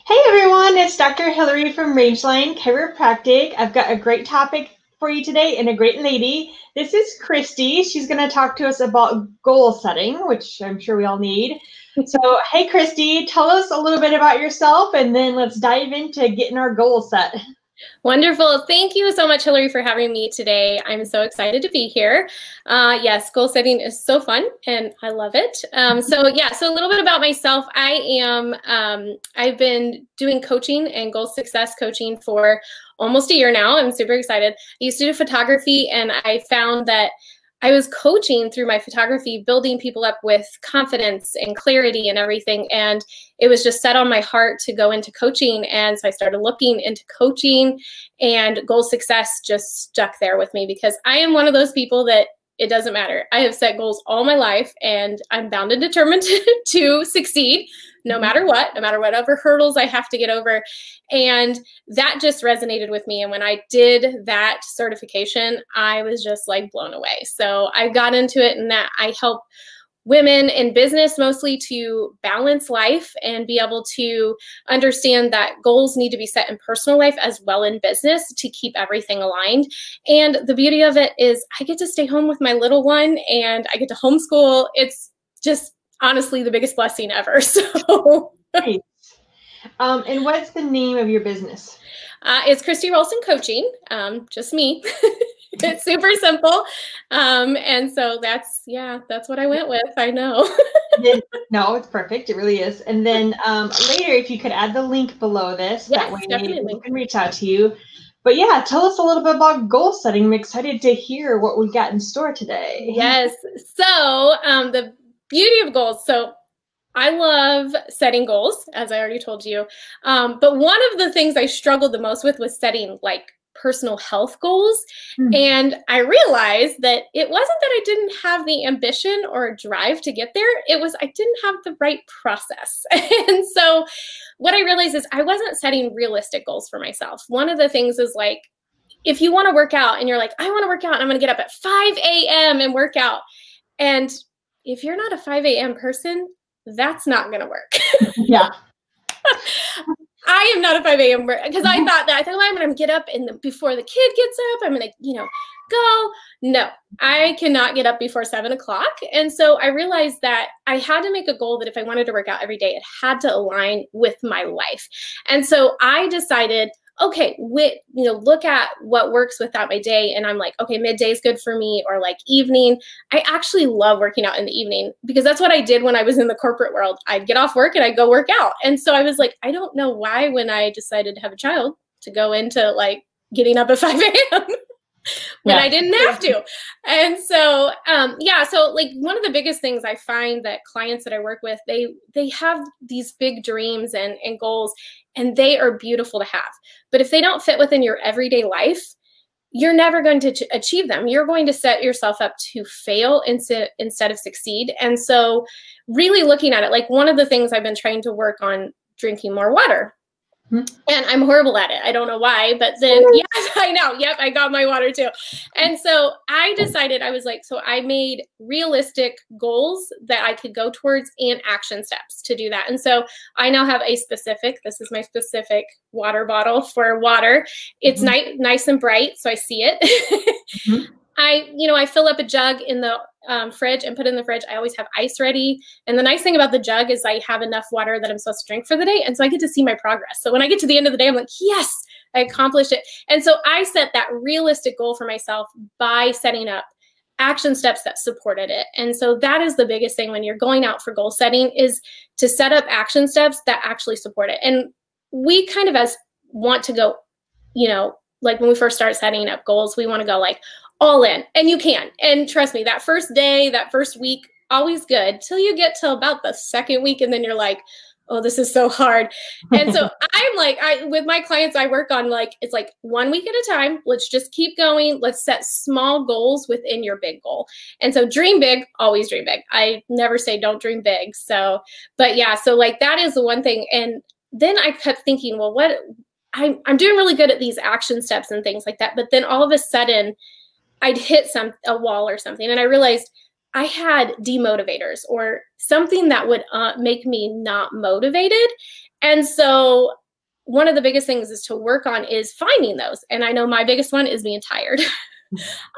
Hey everyone, it's Dr. Hillary from Rangeline Chiropractic. I've got a great topic for you today and a great lady. This is Kristy. She's going to talk to us about goal setting, which I'm sure we all need. So, hey Kristy, tell us a little bit about yourself and then let's dive into getting our goal set. Wonderful. Thank you so much, Hillary, for having me today. I'm so excited to be here. Yes, goal setting is so fun and I love it. So a little bit about myself. I've been doing coaching and goal success coaching for almost a year now. I'm super excited. I used to do photography and I found that I was coaching through my photography, building people up with confidence and clarity and everything. And it was just set on my heart to go into coaching. And so I started looking into coaching, and goal success just stuck there with me because I am one of those people that it doesn't matter. I have set goals all my life and I'm bound and determined to succeed no matter whatever hurdles I have to get over. And that just resonated with me. And when I did that certification, I was just like blown away. So I got into it, and that I help women in business mostly to balance life and be able to understand that goals need to be set in personal life as well in business to keep everything aligned. And the beauty of it is I get to stay home with my little one and I get to homeschool. It's just honestly the biggest blessing ever. So Nice. And what's the name of your business? It's Kristy Ralston Coaching, just me. It's super simple. And so that's what I went with. I know. No, it's perfect. It really is. And then later, if you could add the link below this, Yes, that way definitely. we can reach out to you. But yeah, tell us a little bit about goal setting. I'm excited to hear what we got in store today. Yes. So the beauty of goals. So I love setting goals, as I already told you. But one of the things I struggled the most with was setting like personal health goals. And I realized that it wasn't that I didn't have the ambition or drive to get there. It was I didn't have the right process. And so what I realized is I wasn't setting realistic goals for myself. One of the things is like, if you want to work out and you're like, I want to work out and I'm going to get up at 5 a.m. and work out. And if you're not a 5 a.m. person, that's not going to work. Yeah. I am not a 5 a.m. because I thought, well, I'm going to get up before the kid gets up. I'm going to, go. No, I cannot get up before 7 o'clock. And so I realized that I had to make a goal that if I wanted to work out every day, it had to align with my life. And so I decided, okay, look at what works without my day. And I'm like, okay, midday is good for me, or like evening. I actually love working out in the evening because that's what I did when I was in the corporate world. I'd get off work and I'd go work out. And so I was like, I don't know why when I decided to have a child to go into like getting up at 5 a.m. when I didn't have to. And so, so like one of the biggest things I find that clients that I work with, they have these big dreams and goals, and they are beautiful to have. But if they don't fit within your everyday life, you're never going to achieve them. You're going to set yourself up to fail instead of succeed. And so really looking at it, like one of the things I've been trying to work on, drinking more water. And I'm horrible at it. I don't know why, but then, yes, I know. Yep, I got my water too. And so I decided, so I made realistic goals that I could go towards and action steps to do that. And so I now have this is my specific water bottle for water. It's nice and bright, so I see it. I fill up a jug in the fridge and put it in the fridge. I always have ice ready. And the nice thing about the jug is I have enough water that I'm supposed to drink for the day. And so I get to see my progress. So when I get to the end of the day, I'm like, yes, I accomplished it. And so I set that realistic goal for myself by setting up action steps that supported it. And so that is the biggest thing when you're going out for goal setting, is to set up action steps that actually support it. And we kind of want to go, like when we first start setting up goals, we want to go like all in, and you can. And trust me, that first day, that first week, always good till you get to about the second week. And then you're like, oh, this is so hard. And so I'm like, with my clients, I work on it's like 1 week at a time. Let's just keep going. Let's set small goals within your big goal. And so dream big, always dream big. I never say don't dream big. So, but yeah, so like that is the one thing. And then I kept thinking, well, I'm doing really good at these action steps and things like that. But then all of a sudden I'd hit a wall or something. And I realized I had demotivators or something that would make me not motivated. And so one of the biggest things is to work on is finding those. And I know my biggest one is being tired.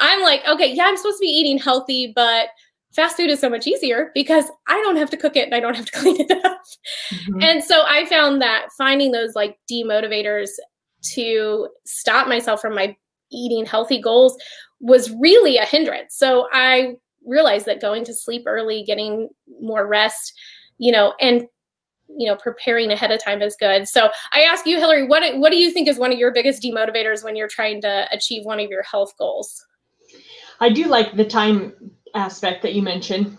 I'm like, okay, yeah, I'm supposed to be eating healthy, but fast food is so much easier because I don't have to cook it and I don't have to clean it up. And so I found that finding those like demotivators to stop myself from my eating healthy goals was really a hindrance. So I realized that going to sleep early, getting more rest, and preparing ahead of time is good. So I ask you, Hillary, what do you think is one of your biggest demotivators when you're trying to achieve one of your health goals? I do like the time aspect that you mentioned,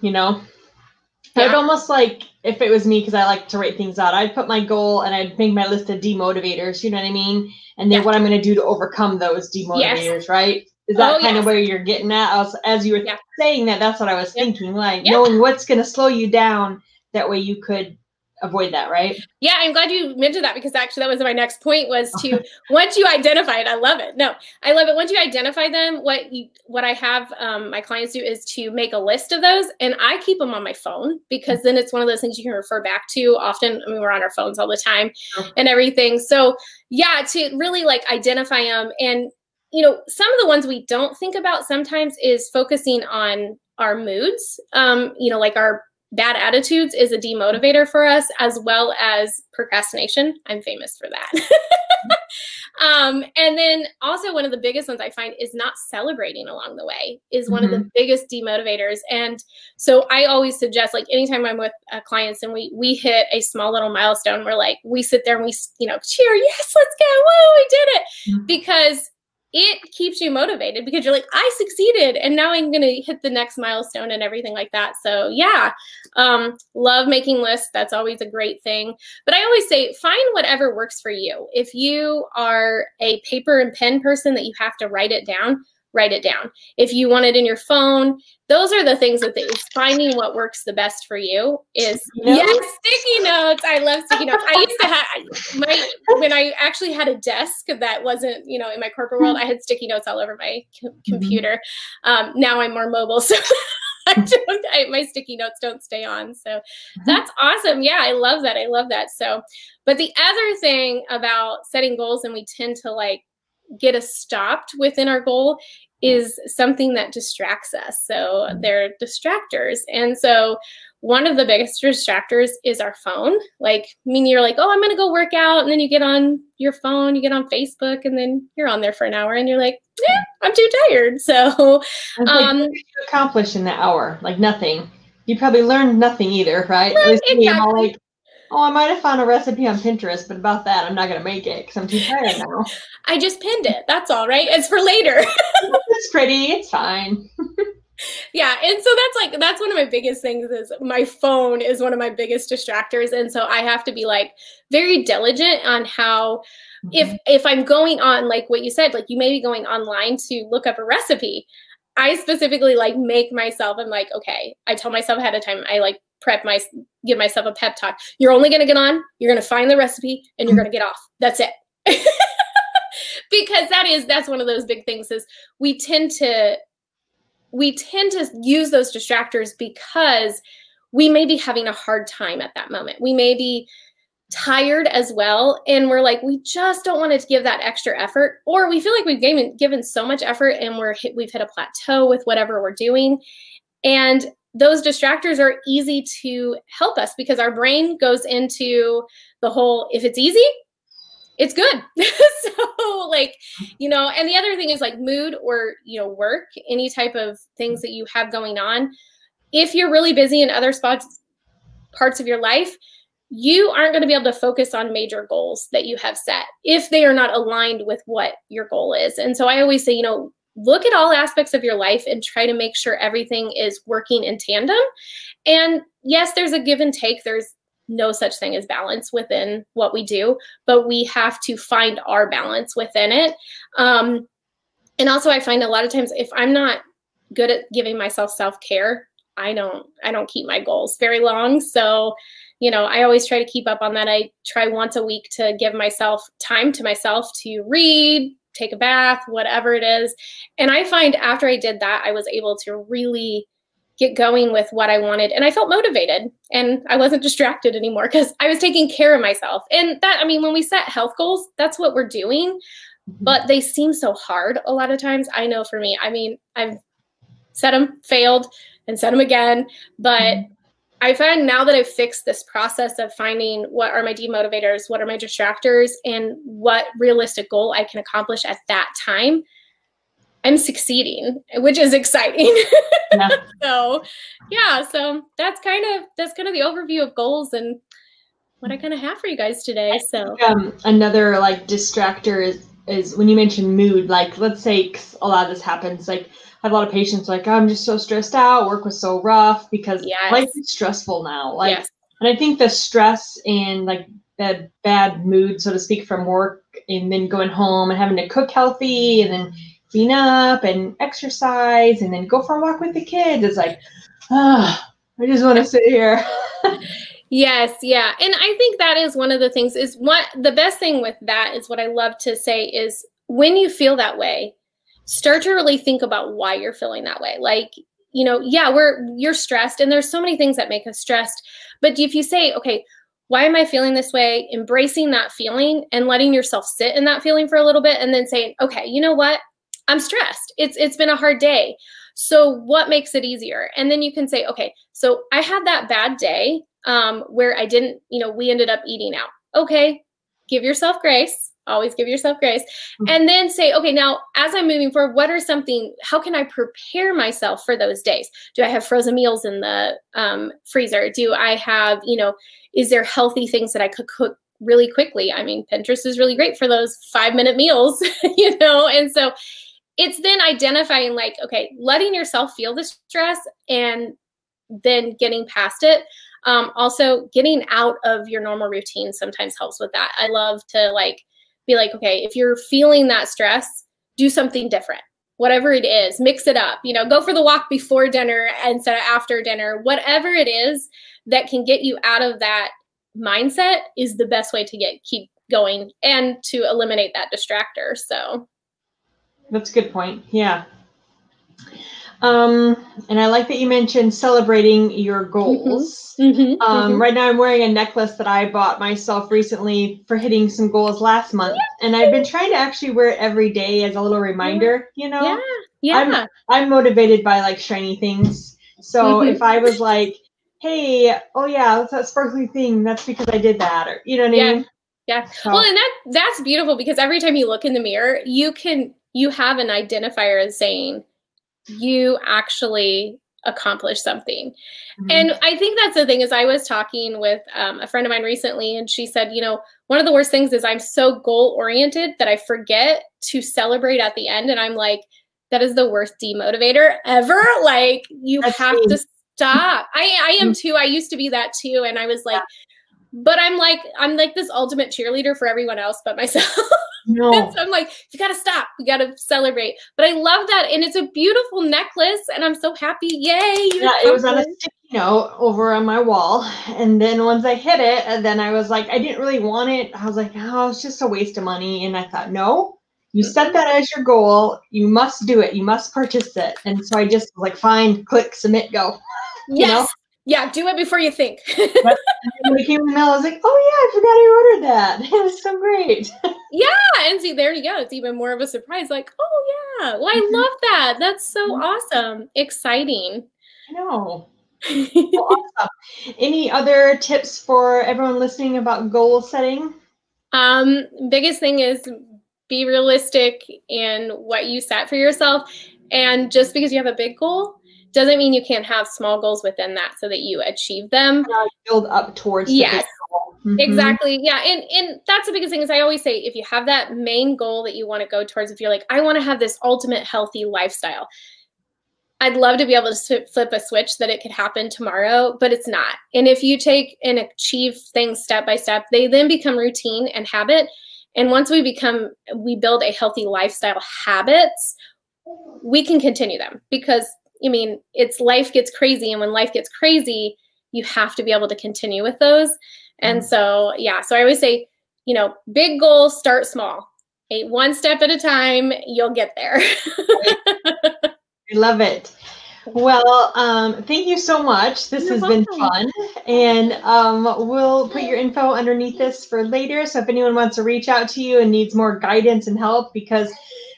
I'd almost like, if it was me, because I like to write things out, I'd put my goal and I'd make my list of demotivators, you know what I mean? And then what I'm going to do to overcome those demotivators, right? Is that kind of where you're getting at? As you were saying that, that's what I was thinking, like knowing what's going to slow you down. That way you could avoid that, right? Yeah, I'm glad you mentioned that, because actually that was my next point, was to, once you identify it, I love it. No, I love it. Once you identify them, what I have my clients do is to make a list of those, and I keep them on my phone, because then it's one of those things you can refer back to often. I mean, we're on our phones all the time and everything. So yeah, to really like identify them. And, some of the ones we don't think about sometimes is focusing on our moods, like our bad attitudes is a demotivator for us, as well as procrastination. I'm famous for that. And then also one of the biggest ones I find is not celebrating along the way is one of the biggest demotivators. And so I always suggest, like, anytime I'm with clients and we hit a small little milestone, we sit there and we, cheer, yes, let's go, whoa, we did it. Because it keeps you motivated, because you're like, I succeeded, and now I'm going to hit the next milestone and everything like that. So yeah, love making lists. That's always a great thing. But I always say, find whatever works for you. If you are a paper and pen person that you have to write it down, write it down. If you want it in your phone, those are the things that is finding what works the best for you is sticky notes. I love sticky notes. I used to have when I actually had a desk that wasn't, in my corporate world, I had sticky notes all over my computer. Now I'm more mobile, so my sticky notes don't stay on. So that's awesome. Yeah, I love that. I love that. So, but the other thing about setting goals, and we tend to like get us stopped within our goal, is something that distracts us. So they're distractors. And so one of the biggest distractors is our phone. You're like, oh, I'm going to go work out. And then you get on your phone, you get on Facebook, and then you're on there for an hour and you're like, I'm too tired. So what did you accomplish in that hour? Like nothing. You probably learned nothing either, right? At least me, I'm all like, oh, I might have found a recipe on Pinterest, but about that, I'm not going to make it because I'm too tired now. I just pinned it. That's all, right? It's for later. It's pretty. It's fine. Yeah. And so that's one of my biggest things is my phone is one of my biggest distractors. And so I have to be like very diligent on how, if I'm going on, like what you said, like you may be going online to look up a recipe. I specifically like make myself, I'm like, okay, I tell myself ahead of time, I like give myself a pep talk. You're only going to get on, you're going to find the recipe, and you're going to get off. That's it. Because that's one of those big things is we tend to use those distractors because we may be having a hard time at that moment. We may be tired as well. And we're like, we just don't want to give that extra effort, or we feel like we've given so much effort and we've hit a plateau with whatever we're doing. And those distractors are easy to help us because our brain goes into the whole, if it's easy, it's good. So and the other thing is like mood or, work, any type of things that you have going on. If you're really busy in other parts of your life, you aren't going to be able to focus on major goals that you have set if they are not aligned with what your goal is. And so I always say, look at all aspects of your life and try to make sure everything is working in tandem. And yes, there's a give and take. There's no such thing as balance within what we do, but we have to find our balance within it. And also I find a lot of times if I'm not good at giving myself self-care, I don't keep my goals very long. So, I always try to keep up on that. I try once a week to give myself time to myself to read, take a bath, whatever it is. And I find after I did that, I was able to really get going with what I wanted. And I felt motivated and I wasn't distracted anymore because I was taking care of myself. And that, I mean, when we set health goals, that's what we're doing, but they seem so hard a lot of times. I know for me, I mean, I've set them, failed, and set them again. But I find now that I've fixed this process of finding what are my demotivators, what are my distractors, and what realistic goal I can accomplish at that time, I'm succeeding, which is exciting. Yeah. So that's kind of the overview of goals and what I kind of have for you guys today. So another like distractor is when you mention mood, like let's say a lot of this happens, like I have a lot of patients like, oh, I'm just so stressed out, work was so rough because life is stressful now. Like, and I think the stress and like the bad mood, so to speak, from work and then going home and having to cook healthy and then clean up and exercise and then go for a walk with the kids. It's like, I just want to sit here. Yes. Yeah. And I think that is one of the things is what the best thing with that is what I love to say is when you feel that way, start to really think about why you're feeling that way. Like, you know, you're stressed and there's so many things that make us stressed. But if you say, okay, why am I feeling this way? Embracing that feeling and letting yourself sit in that feeling for a little bit and then saying, okay, you know what? I'm stressed. It's been a hard day. So what makes it easier? And then you can say, okay, so I had that bad day where I didn't, you know, we ended up eating out. Okay, give yourself grace. Always give yourself grace. And then say, okay, now as I'm moving forward, how can I prepare myself for those days? Do I have frozen meals in the freezer? Do I have, you know, is there healthy things that I could cook really quickly? I mean, Pinterest is really great for those 5-minute meals, you know? And so it's then identifying like, okay, letting yourself feel the stress and then getting past it. Also getting out of your normal routine sometimes helps with that. I love to be like, okay, if you're feeling that stress, do something different, whatever it is, mix it up, you know, go for the walk before dinner instead of after dinner, whatever it is that can get you out of that mindset is the best way to keep going and to eliminate that distractor. So that's a good point. Yeah. And I like that you mentioned celebrating your goals. Right now I'm wearing a necklace that I bought myself recently for hitting some goals last month. And I've been trying to actually wear it every day as a little reminder, you know? I'm motivated by like shiny things. So if I was like, hey, oh yeah, that's that sparkly thing, that's because I did that, or you know what I mean? Yeah. So. Well, and that's beautiful because every time you look in the mirror, you have an identifier as saying, you actually accomplished something. And I think that's the thing is I was talking with a friend of mine recently and she said, you know, one of the worst things is I'm so goal oriented that I forget to celebrate at the end. And I'm like, that is the worst demotivator ever. Like you have to stop. I am too. I used to be that too. And I was like, but I'm like this ultimate cheerleader for everyone else but myself. No. So I'm like, you got to stop. We got to celebrate. But I love that. And it's a beautiful necklace. And I'm so happy. Yay. It was on a sticky note over on my wall. And then once I hit it, and then I was like, I didn't really want it. I was like, oh, it's just a waste of money. And I thought, no, you set that as your goal. You must do it. You must purchase it. And so I just was like, fine, click, submit, go. Yes. You know? Yeah, do it before you think. But when it came in the mail, I was like, oh yeah, I forgot I ordered that. It was so great. Yeah, and see, there you go. It's even more of a surprise. Like, oh yeah, well, I love that. That's so awesome. Exciting. I know. Well, awesome. Any other tips for everyone listening about goal setting? Biggest thing is be realistic in what you set for yourself. And just because you have a big goal doesn't mean you can't have small goals within that so that you achieve them. Build up towards the big goal. Exactly. Yeah. And that's the biggest thing is I always say, if you have that main goal that you want to go towards, if you're like, I want to have this ultimate healthy lifestyle, I'd love to be able to flip a switch that it could happen tomorrow, but it's not. And if you take and achieve things step by step, they then become routine and habit. And once we build a healthy lifestyle habits, we can continue them because I mean, life gets crazy. And when life gets crazy, you have to be able to continue with those. And so, so I always say, you know, big goals, start small. One step at a time, you'll get there. I love it. Well, thank you so much. This has been fun. And we'll put your info underneath this for later. So if anyone wants to reach out to you and needs more guidance and help, because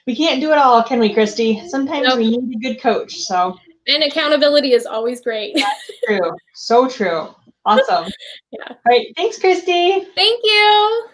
we can't do it all, can we, Kristy? Sometimes we need a good coach. So. And accountability is always great. That's true. So true. Awesome. Yeah. All right. Thanks, Kristy. Thank you.